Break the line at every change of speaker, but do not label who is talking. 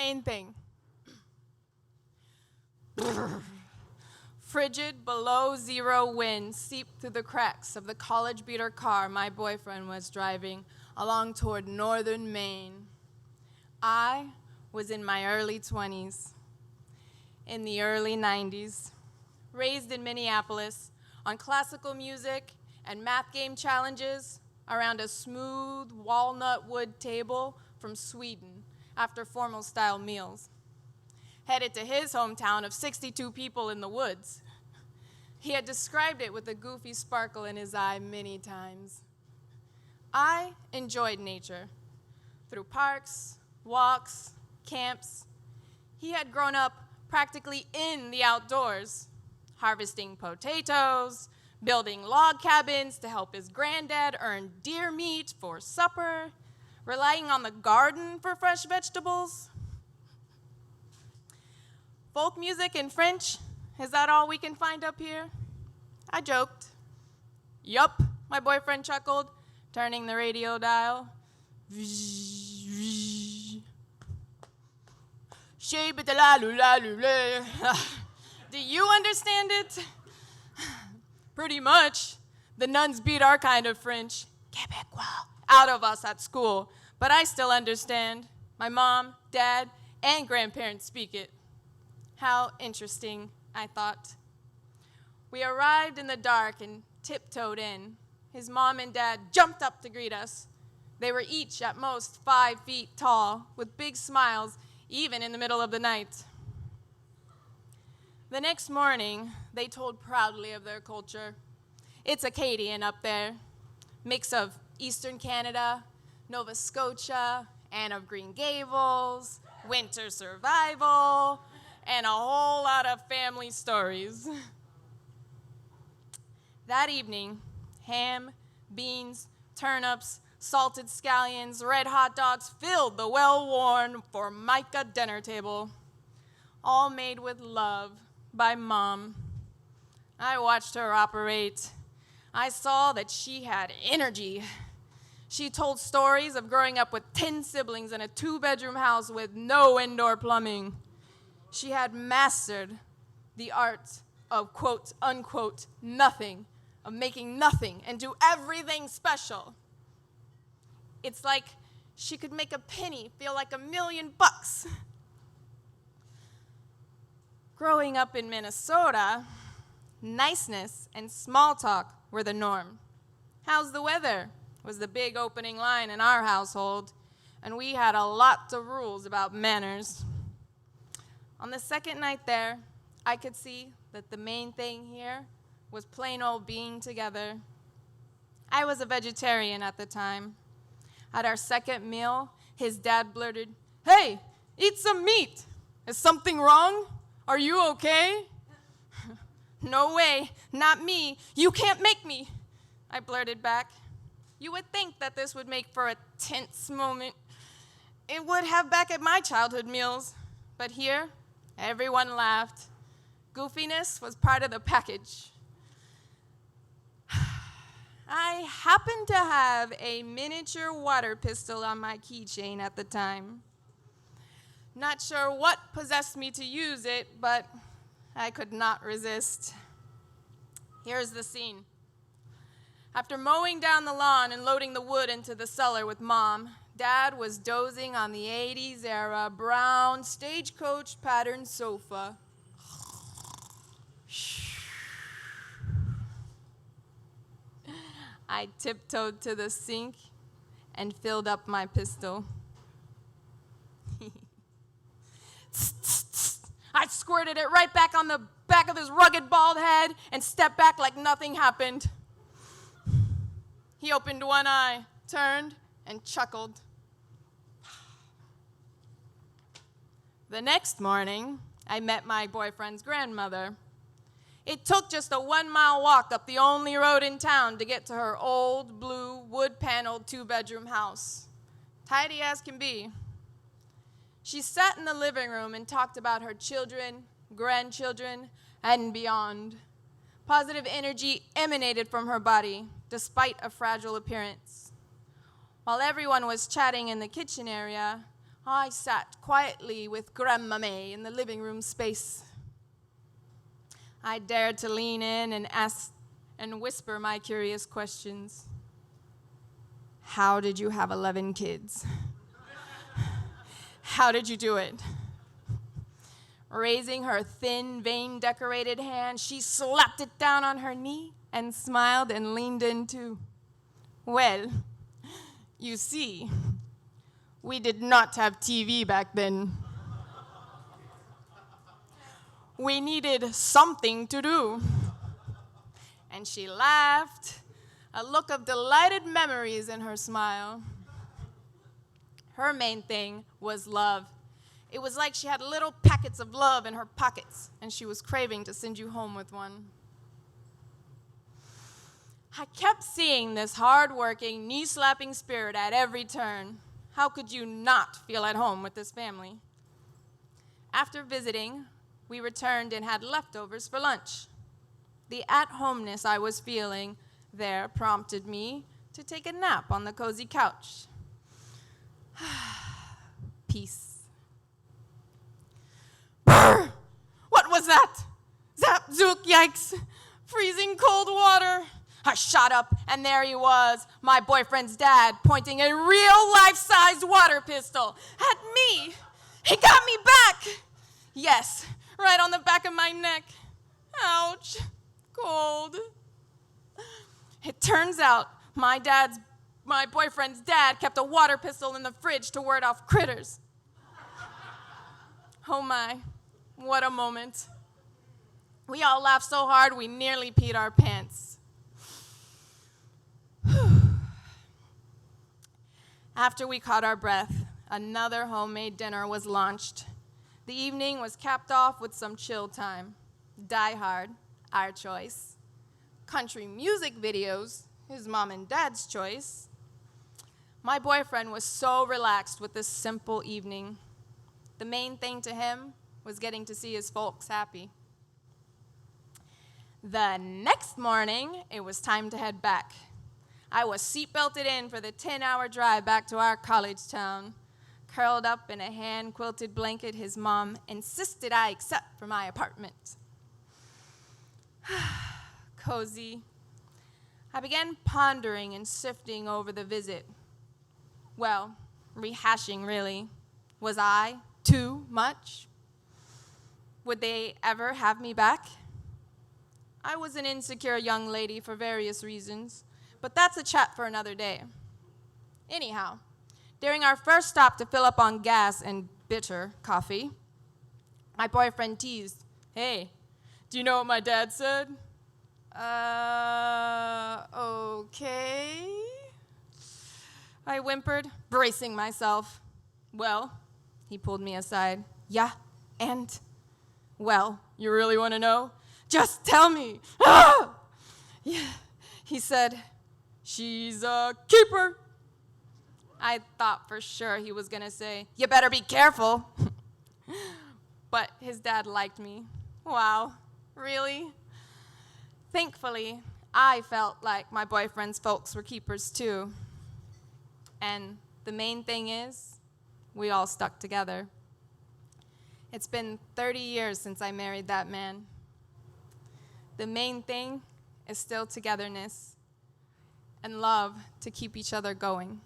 main thing. Frigid, below-zero wind seeped through the cracks of the college beater car my boyfriend was driving along toward northern Maine. I was in my early 20s, in the early 90s, raised in Minneapolis on classical music and math game challenges around a smooth walnut wood table from Sweden after formal-style meals. Headed to his hometown of 62 people in the woods. He had described it with a goofy sparkle in his eye many times. I enjoyed nature. Through parks, walks, camps. He had grown up practically in the outdoors, harvesting potatoes, building log cabins to help his granddad earn deer meat for supper, relying on the garden for fresh vegetables. Folk music in French, is that all we can find up here? I joked. Yup, my boyfriend chuckled, turning the radio dial. Do you understand it? Pretty much. The nuns beat our kind of French, Québécois, out of us at school, but I still understand. My mom, dad, and grandparents speak it. How interesting, I thought. We arrived in the dark and tiptoed in. His mom and dad jumped up to greet us. They were each at most 5 feet tall, with big smiles, even in the middle of the night. The next morning, they told proudly of their culture. It's Acadian up there, mix of Eastern Canada, Nova Scotia, Anne of Green Gables, winter survival, and a whole lot of family stories. That evening, ham, beans, turnips, salted scallions, red hot dogs filled the well-worn Formica dinner table, all made with love by Mom. I watched her operate. I saw that she had energy. She told stories of growing up with 10 siblings in a 2-bedroom house with no indoor plumbing. She had mastered the art of, quote, unquote, nothing, of making nothing and do everything special. It's like she could make a penny feel like $1,000,000. Growing up in Minnesota, niceness and small talk were the norm. How's the weather? Was the big opening line in our household, and we had a lot of rules about manners. On the second night there, I could see that the main thing here was plain old being together. I was a vegetarian at the time. At our second meal, his dad blurted, "Hey, eat some meat. Is something wrong? Are you okay?" "No way, not me. You can't make me," I blurted back. You would think that this would make for a tense moment. It would have back at my childhood meals, but here, everyone laughed. Goofiness was part of the package. I happened to have a miniature water pistol on my keychain at the time. Not sure what possessed me to use it, but I could not resist. Here's the scene. After mowing down the lawn and loading the wood into the cellar with Mom, Dad was dozing on the 80s era brown stagecoach patterned sofa. I tiptoed to the sink and filled up my pistol. I squirted it right back on the back of his rugged bald head and stepped back like nothing happened. He opened one eye, turned, and chuckled. The next morning, I met my boyfriend's grandmother. It took just a 1-mile walk up the only road in town to get to her old, blue, wood-paneled 2-bedroom house. Tidy as can be. She sat in the living room and talked about her children, grandchildren, and beyond. Positive energy emanated from her body, despite a fragile appearance. While everyone was chatting in the kitchen area, I sat quietly with Grandma May in the living room space. I dared to lean in and ask and whisper my curious questions. How did you have 11 kids? How did you do it? Raising her thin, vein-decorated hand, she slapped it down on her knee and smiled and leaned in too. Well, you see, we did not have TV back then. We needed something to do. And she laughed, a look of delighted memories in her smile. Her main thing was love. It was like she had little packets of love in her pockets, and she was craving to send you home with one. I kept seeing this hard-working, knee-slapping spirit at every turn. How could you not feel at home with this family? After visiting, we returned and had leftovers for lunch. The at-homeness I was feeling there prompted me to take a nap on the cozy couch. Peace. Brr! What was that? Zap, zook, yikes. Freezing cold water. I shot up, and there he was, my boyfriend's dad, pointing a real life-sized water pistol at me. He got me back. Yes, right on the back of my neck. Ouch, cold. It turns out my boyfriend's dad kept a water pistol in the fridge to ward off critters. Oh my, what a moment. We all laughed so hard we nearly peed our pants. After we caught our breath, another homemade dinner was launched. The evening was capped off with some chill time. Die Hard, our choice. Country music videos, his mom and dad's choice. My boyfriend was so relaxed with this simple evening. The main thing to him was getting to see his folks happy. The next morning, it was time to head back. I was seatbelted in for the 10-hour drive back to our college town. Curled up in a hand-quilted blanket, his mom insisted I accept for my apartment. Cozy. I began pondering and sifting over the visit. Well, rehashing, really. Was I too much? Would they ever have me back? I was an insecure young lady for various reasons, but that's a chat for another day. Anyhow, during our first stop to fill up on gas and bitter coffee, my boyfriend teased, "Hey, do you know what my dad said?" Okay. I whimpered, bracing myself. Well, he pulled me aside. Yeah, and? Well, you really want to know? Just tell me. Ah! Yeah, he said, she's a keeper. I thought for sure he was going to say, you better be careful. But his dad liked me. Wow, really? Thankfully, I felt like my boyfriend's folks were keepers too. And the main thing is, we all stuck together. It's been 30 years since I married that man. The main thing is still togetherness and love to keep each other going.